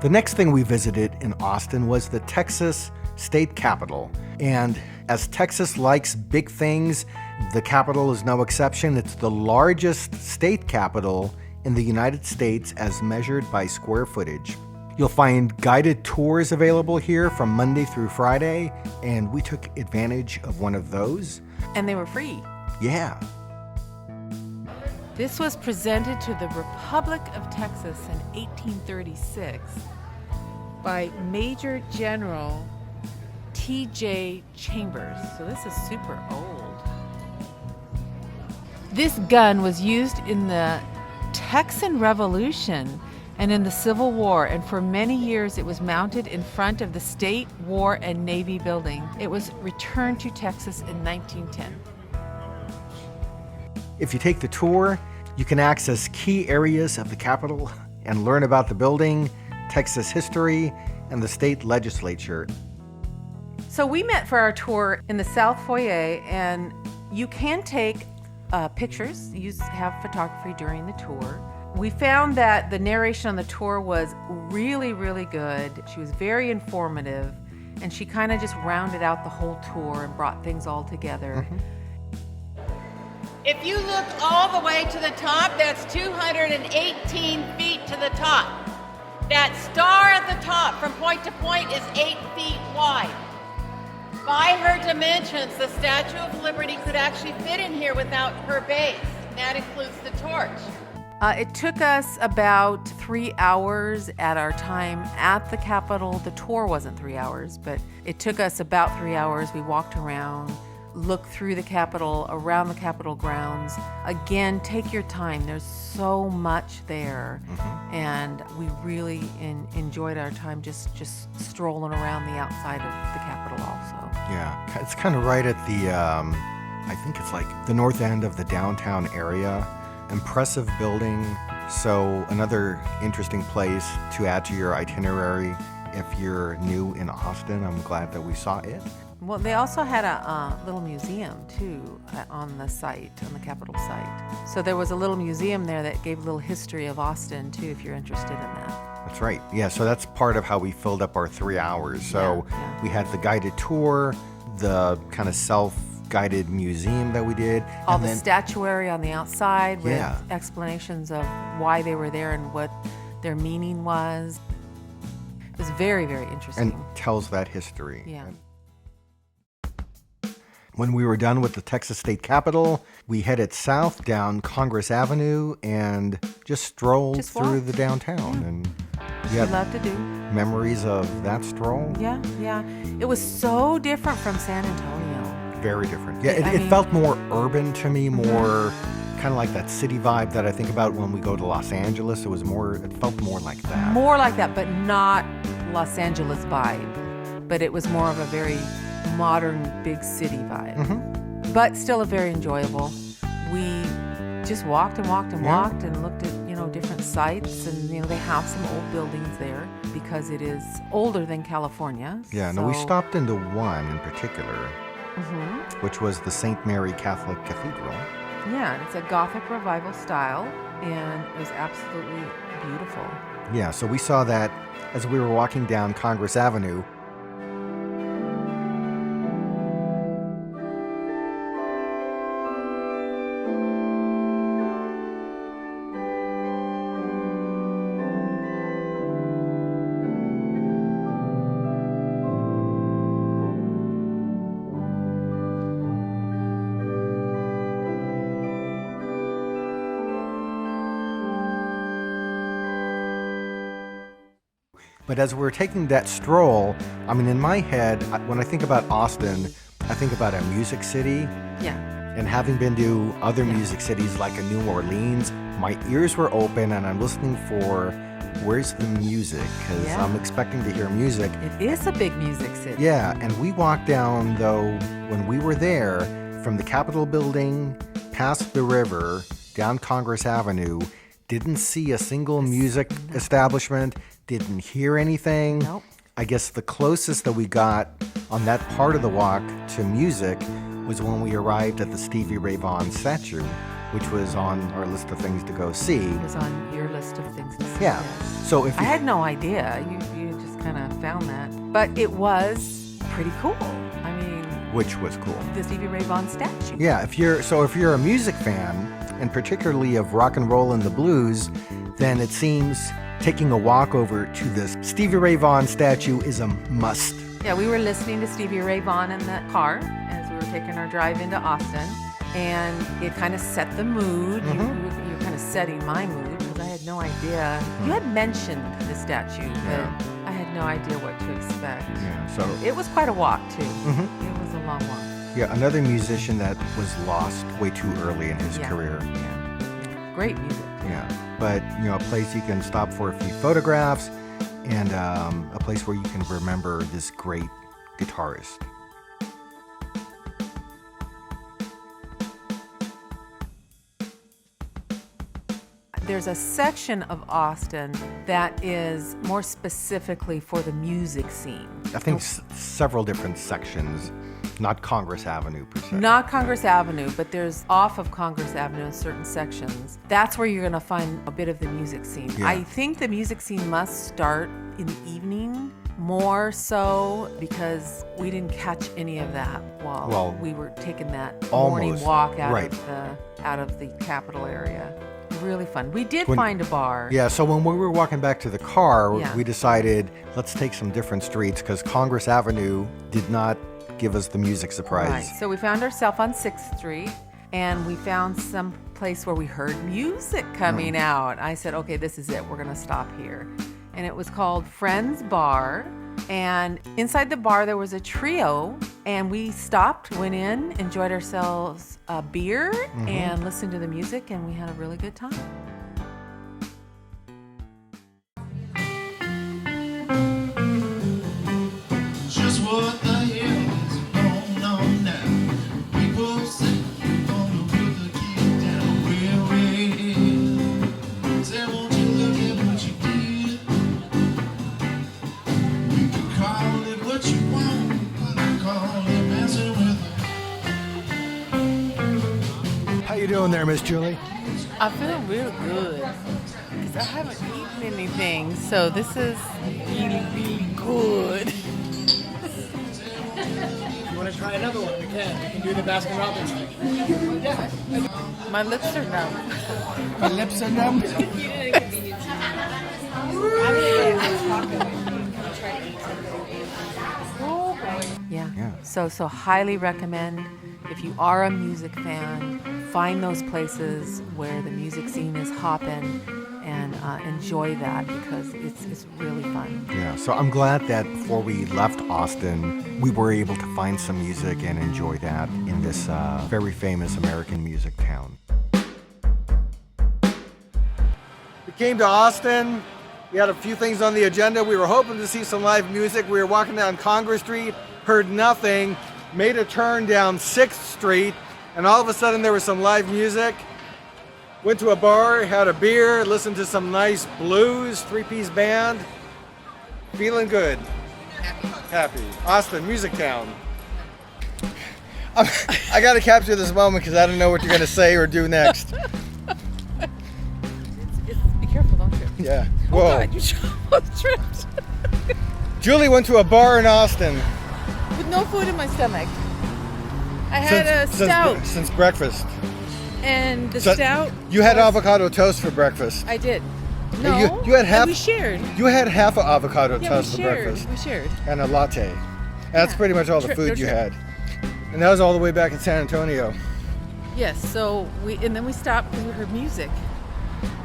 The next thing we visited in Austin was the Texas State Capitol. And as Texas likes big things, the Capitol is no exception. It's the largest state capitol in the United States as measured by square footage. You'll find guided tours available here from Monday through Friday, and we took advantage of one of those. And they were free. Yeah. This was presented to the Republic of Texas in 1836 by Major General T.J. Chambers. So this is super old. This gun was used in the Texan Revolution and in the Civil War, and for many years it was mounted in front of the State War and Navy building. It was returned to Texas in 1910. If you take the tour, you can access key areas of the Capitol and learn about the building, Texas history, and the state legislature. So we met for our tour in the South Foyer, and you can take pictures. You have photography during the tour. We found that the narration on the tour was really, really good. She was very informative, and she kind of just rounded out the whole tour and brought things all together. Mm-hmm. If you look all the way to the top, that's 218 feet to the top. That star at the top from point to point is 8 feet wide. By her dimensions, the Statue of Liberty could actually fit in here without her base. That includes the torch. It took us about 3 hours at our time at the Capitol. The tour wasn't 3 hours, but it took us about 3 hours. We walked around, looked through the Capitol, around the Capitol grounds. Again, take your time. There's so much there. Mm-hmm. And we really enjoyed our time just strolling around the outside of the Capitol also. Yeah, it's kind of right at the, I think it's like the north end of the downtown area. Impressive building. So another interesting place to add to your itinerary if you're new in Austin. I'm glad that we saw it. Well, they also had a little museum, too, on the site, on the Capitol site. So there was a little museum there that gave a little history of Austin, too, if you're interested in that. That's right. Yeah, so that's part of how we filled up our 3 hours. So Yeah. we had the guided tour, the kind of self-guided museum that we did. All and the then, statuary on the outside with Yeah. explanations of why they were there and what their meaning was. It was very, very interesting. and tells that history. Yeah. When we were done with the Texas State Capitol, we headed south down Congress Avenue and just strolled Just through walked. the downtown. And We you have love to do. memories of that stroll? Yeah. It was so different from San Antonio. Very different. Yeah, I it mean- felt more urban to me, more kind of like that city vibe that I think about when we go to Los Angeles. It felt more like that. More like that, but not Los Angeles vibe. But it was more of a very modern big city vibe. Mm-hmm. But still a very enjoyable. We just walked and walked and Yeah. walked and looked at, different sites, and they have some old buildings there because it is older than California. Yeah, no, we stopped into one in particular, Mm-hmm. which was the St. Mary Catholic Cathedral. Yeah, it's a Gothic revival style, and it was absolutely beautiful. Yeah, so we saw that as we were walking down Congress Avenue. But as we're taking that stroll, I mean, in my head, when I think about Austin, I think about a music city. Yeah. And having been to other music cities like in New Orleans, my ears were open and I'm listening for where's the music? Because Yeah. I'm expecting to hear music. It is a big music city. Yeah, and we walked down, though, when we were there, from the Capitol building, past the river, down Congress Avenue, didn't see a single music establishment, didn't hear anything. Nope. I guess the closest that we got on that part of the walk to music was when we arrived at the Stevie Ray Vaughan Statue. which was on our list of things to go see. It was on your list of things to see. Yeah. So if I you, had no idea. You just kind of found that. But it was pretty cool. I mean, which was cool. the Stevie Ray Vaughan statue. Yeah, if you're a music fan, and particularly of rock and roll and the blues, then it seems taking a walk over to this Stevie Ray Vaughan statue is a must. Yeah, we were listening to Stevie Ray Vaughan in the car as we were taking our drive into Austin, and it kind of set the mood. You were kind of setting my mood because I had no idea. You had mentioned the statue, but I had no idea what to expect. Yeah, so It was quite a walk, too. It was a long walk. yeah, another musician that was lost way too early in his career. Yeah. Great music. Yeah, but a place you can stop for a few photographs, and a place where you can remember this great guitarist. There's a section of Austin that is more specifically for the music scene. I think several different sections, not Congress Avenue per se. Not Congress Avenue, but there's off of Congress Avenue in certain sections. That's where you're going to find a bit of the music scene. Yeah. I think the music scene must start in the evening, more so because we didn't catch any of that while we were taking that morning walk out of the Capitol area. Really fun. We did find a bar. Yeah, so when we were walking back to the car, we decided let's take some different streets because Congress Avenue did not give us the music surprise. Right. So we found ourselves on 6th Street, and we found some place where we heard music coming out. I said, okay, this is it. We're going to stop here. And it was called Friends Bar. And inside the bar, there was a trio, and we stopped, went in, enjoyed ourselves a beer, and listened to the music, and we had a really good time. Just what the hell is going on now? People say you're gonna put the key down. Well, say, won't you look at what you did? You can call it what you want, but I call it messing with it. How you doing there, Miss Julie? I feel real good because I haven't eaten anything, so this is really, really good. You want to try another one? We can do the Baskin Robbins thing. Yeah. My lips are numb. My lips are numb. Yeah. So highly recommend if you are a music fan, find those places where the music scene is hopping and enjoy that because it's really fun. Yeah, so I'm glad that before we left Austin, we were able to find some music and enjoy that in this very famous American music town. We came to Austin. We had a few things on the agenda. We were hoping to see some live music. We were walking down Congress Street, heard nothing, made a turn down 6th Street, and all of a sudden there was some live music. Went to a bar, had a beer, listened to some nice blues, 3-piece band. Feeling good. Happy. Austin, music town. I got to capture this moment because I don't know what you're going to say or do next. Be careful, don't trip. Yeah. Oh Whoa. God, you almost tripped. Julie went to a bar in Austin. With no food in my stomach. I had a stout. Since breakfast. And the So stout. You had avocado toast for breakfast. I did. No. You had half. And we shared. You had half an avocado Yeah, toast we for shared. breakfast. We shared. And a latte. That's pretty much all the food you had. And that was all the way back in San Antonio. Yes. So then we stopped because we heard music,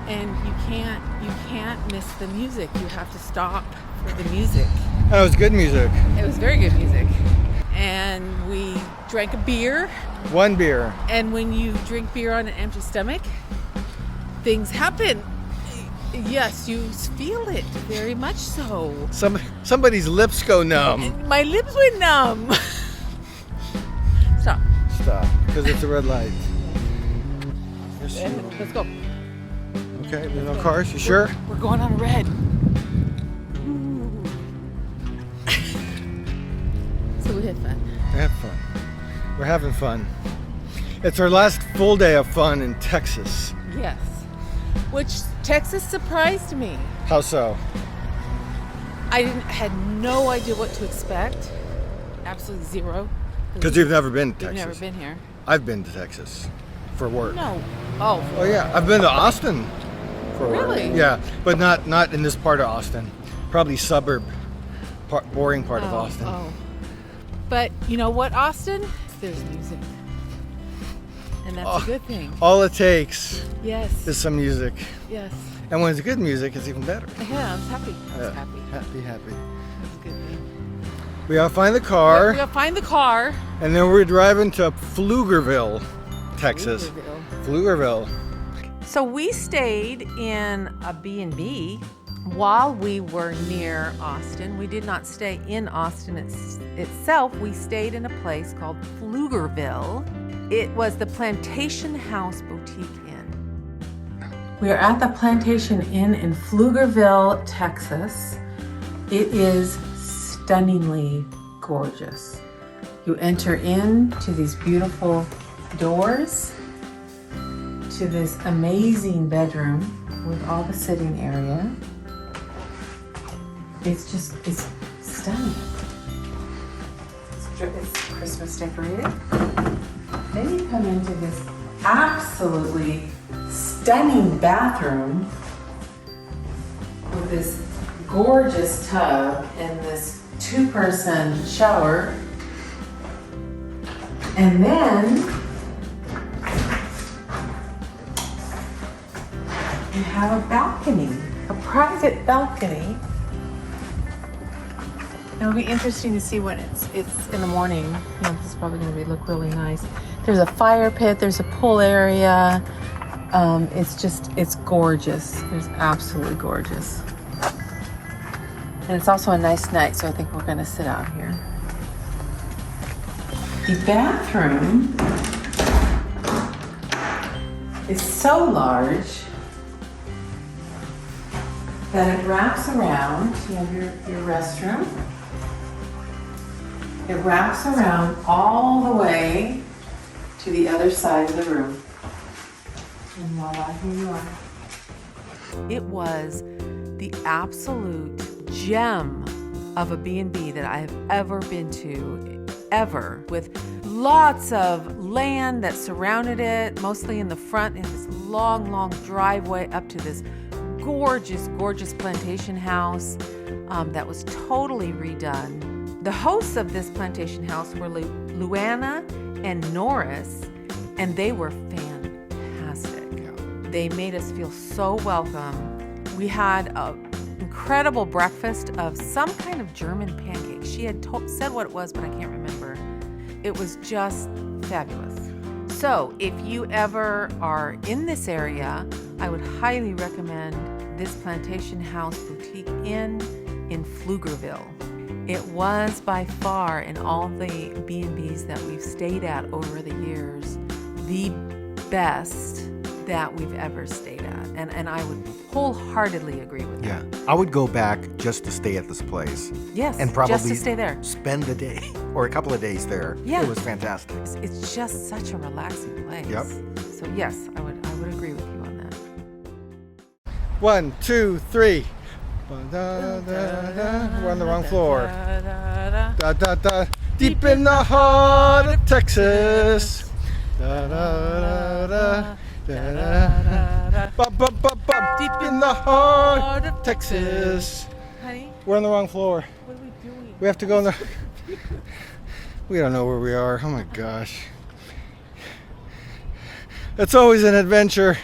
and you can't miss the music. You have to stop for the music. And it was good music. It was very good music, and we drank a beer. One beer. And when you drink beer on an empty stomach, things happen. Yes, you feel it very much so. Somebody's lips go numb. My lips went numb. Stop. Stop, because it's a red light. Let's go. Okay, there's no cars. You sure? We're going on red. So we had fun. We had fun. We're having fun. It's our last full day of fun in Texas. Yes. Which Texas surprised me. How so? Had no idea what to expect. Absolutely zero. Because you've never been to You've Texas. never been here. I've been to Texas for work. No. Oh. Oh yeah, I've been to Austin for work. Really? Yeah, but not in this part of Austin. Probably suburb, boring part of Austin. Oh. But you know what, Austin? There's music. And that's a good thing. All it takes Yes. is some music. Yes. And when it's good music, it's even better. Yeah, I was happy. I was Yeah. happy. Happy. That's a good thing. We gotta find the We car, gotta find the car. and then we're driving to Pflugerville, Texas. Pflugerville. So we stayed in a B&B while we were near Austin. We did not stay in Austin itself. We stayed in a place called Pflugerville. It was the Plantation House Boutique Inn. We are at the Plantation Inn in Pflugerville, Texas. It is stunningly gorgeous. You enter into these beautiful doors to this amazing bedroom with all the sitting area. It's stunning. It's Christmas decorated. Then you come into this absolutely stunning bathroom with this gorgeous tub and this 2-person shower. And then you have a balcony, a private balcony. It'll be interesting to see when it's in the morning. You know, this is probably going to look really nice. There's a fire pit. There's a pool area. It's gorgeous. It's absolutely gorgeous. And it's also a nice night, so I think we're going to sit out here. The bathroom is so large that it wraps around. You have your restroom. It wraps around all the way to the other side of the room. And voila, here you are. It was the absolute gem of a B&B that I have ever been to, ever, with lots of land that surrounded it, mostly in the front, and this long, long driveway up to this gorgeous, gorgeous plantation house that was totally redone. The hosts of this plantation house were Luana and Norris, and they were fantastic. They made us feel so welcome. We had an incredible breakfast of some kind of German pancake. She had said what it was, but I can't remember. It was just fabulous. So if you ever are in this area, I would highly recommend this Plantation House Boutique Inn in Pflugerville. It was by far, in all the B&Bs that we've stayed at over the years, the best that we've ever stayed at. And I would wholeheartedly agree with that. Yeah, I would go back just to stay at this place. Yes, and probably just to stay there. Spend a day or a couple of days there. Yeah. It was fantastic. It's just such a relaxing place. Yep. So yes, I would agree with you on that. 1, 2, 3. We're on the wrong floor. Da, da, da. Deep in the heart of Texas. Da, da, da, da. Da, da, da. Bum, bum, bum, bum. Deep in the heart of Texas. Honey, We're on the wrong floor. what are we doing? We have to go in the... We don't know where we are. Oh my gosh. It's always an adventure.